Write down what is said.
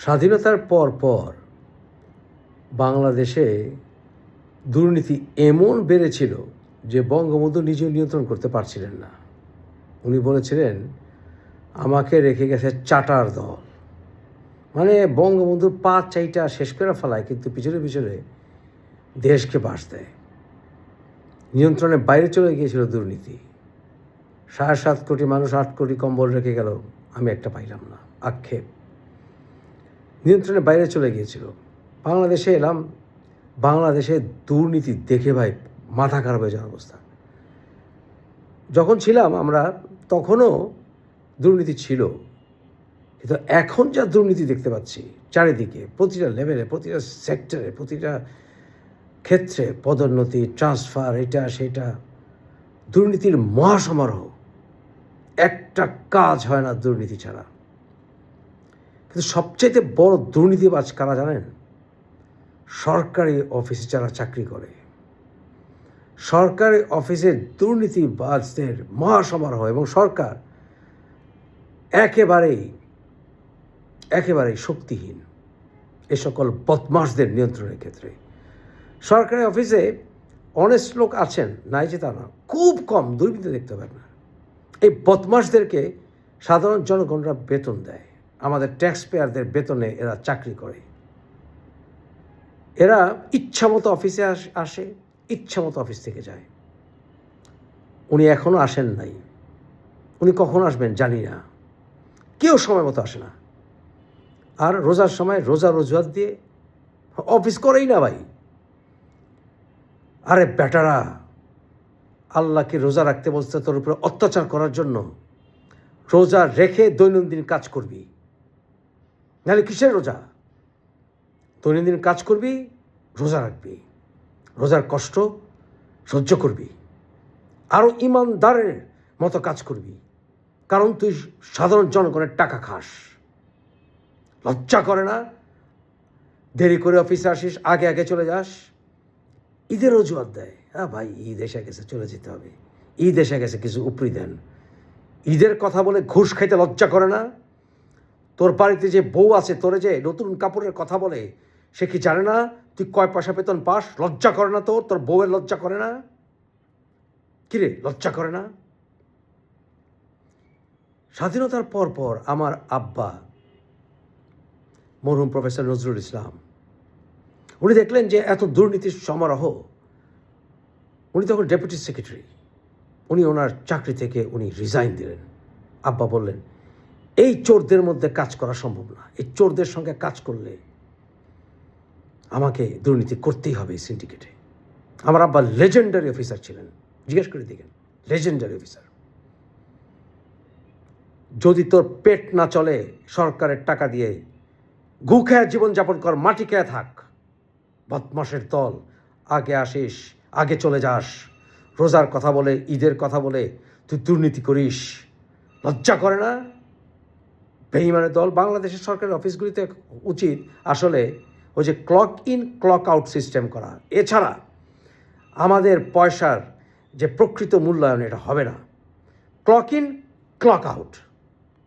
স্বাধীনতার পর বাংলাদেশে দুর্নীতি এমন বেড়েছিল যে বঙ্গবন্ধু নিজেও নিয়ন্ত্রণ করতে পারছিলেন না। উনি বলেছিলেন, আমাকে রেখে গেছে চাটার দল। মানে বঙ্গবন্ধুর পা চাইটা শেষ করে ফেলায়, কিন্তু পিছনে পিছনে দেশকে বাস দেয়। নিয়ন্ত্রণের বাইরে চলে গিয়েছিল দুর্নীতি। 7.5 কোটি মানুষ 8 কোটি কম্বল রেখে গেল, আমি একটা পাইলাম না, আক্ষেপ। নিয়ন্ত্রণের বাইরে চলে গিয়েছিল। বাংলাদেশে এলাম, বাংলাদেশে দুর্নীতি দেখে ভাই মাথা খারাপ হয়ে যাওয়ার অবস্থা। যখন ছিলাম আমরা তখনও দুর্নীতি ছিল, কিন্তু এখন যা দুর্নীতি দেখতে পাচ্ছি চারিদিকে, প্রতিটা লেভেলে, প্রতিটা সেক্টরে, প্রতিটা ক্ষেত্রে, পদোন্নতি, ট্রান্সফার, এটা সেটা, দুর্নীতির মহাসমারোহ। একটা কাজ হয় না দুর্নীতি ছাড়া। কিন্তু সবচেয়ে বড় দুর্নীতিবাজ কারা জানেন? সরকারি অফিসে যারা চাকরি করে। সরকারি অফিসে দুর্নীতিবাজদের মহাসমারোহ, এবং সরকার একেবারেই শক্তিহীন এ সকল বদমাশদের নিয়ন্ত্রণের ক্ষেত্রে। সরকারি অফিসে অনেস্ট লোক আছেন, নাই যে তা না, খুব কম, দুর্নীতি দেখতে পাবেন না। এই বদমাশদেরকে সাধারণ জনগণরা বেতন দেয়, আমাদের ট্যাক্স পেয়ারদের বেতনে এরা চাকরি করে। এরা ইচ্ছামতো অফিসে আসে, ইচ্ছামতো অফিস থেকে যায়। উনি এখনও আসেন নাই, উনি কখন আসবেন জানি না, কেউ সময় মতো আসে না। আর রোজার সময় রোজা রোজগার দিয়ে অফিস করেই না ভাই। আরে বেটারা, আল্লাহকে রোজা রাখতে বলছে তোর উপরে অত্যাচার করার জন্য। রোজা রেখে দৈনন্দিন কাজ করবি, নাহলে কিসের রোজা? দৈনন্দিন কাজ করবি, রোজা রাখবি, রোজার কষ্ট সহ্য করবি, আরও ইমানদারের মতো কাজ করবি, কারণ তুই সাধারণ জনগণের টাকা খাস। লজ্জা করে না? দেরি করে অফিসে আসিস, আগে আগে চলে যাস, ঈদের অজুহাত দেয়। হ্যাঁ ভাই, ঈদ এসে গেছে, চলে যেতে হবে, ঈদ এসে গেছে, কিছু উপরি দেন। ঈদের কথা বলে ঘুষ খাইতে লজ্জা করে না? তোর বাড়িতে যে বউ আছে, তোরে যে নতুন কাপড়ের কথা বলে, সে কি জানে না তুই কয় পয়সা বেতন পাস? লজ্জা করে না তোর বউয়ের লজ্জা করে না? কিরে, লজ্জা করে না? স্বাধীনতার পর আমার আব্বা মরহুম প্রফেসর নজরুল ইসলাম, উনি দেখলেন যে এত দুর্নীতির সমারোহ। উনি তখন ডেপুটি সেক্রেটারি। উনি ওনার চাকরি থেকে উনি রিজাইন দিলেন। আব্বা বললেন, এই চোরদের মধ্যে কাজ করা সম্ভব না, এই চোরদের সঙ্গে কাজ করলে আমাকে দুর্নীতি করতেই হবে এই সিন্ডিকেটে। আমার আব্বা লেজেন্ডারি অফিসার ছিলেন, জিজ্ঞেস করে দেখেন, লেজেন্ডারি অফিসার। যদি তোর পেট না চলে সরকারের টাকা দিয়ে, ঘু খেয়ে জীবনযাপন কর, মাটি খেয়ে থাক। বদমাশের দল, আগে আসিস, আগে চলে যাস, রোজার কথা বলে, ঈদের কথা বলে তুই দুর্নীতি করিস। লজ্জা করে না? বেঈমানের দল। বাংলাদেশের সরকারি অফিসগুলিতে উচিত আসলে ওই যে clock in clock out system করা। এছাড়া আমাদের পয়সার যে প্রকৃত মূল্যায়ন, এটা হবে না। Clock in clock out.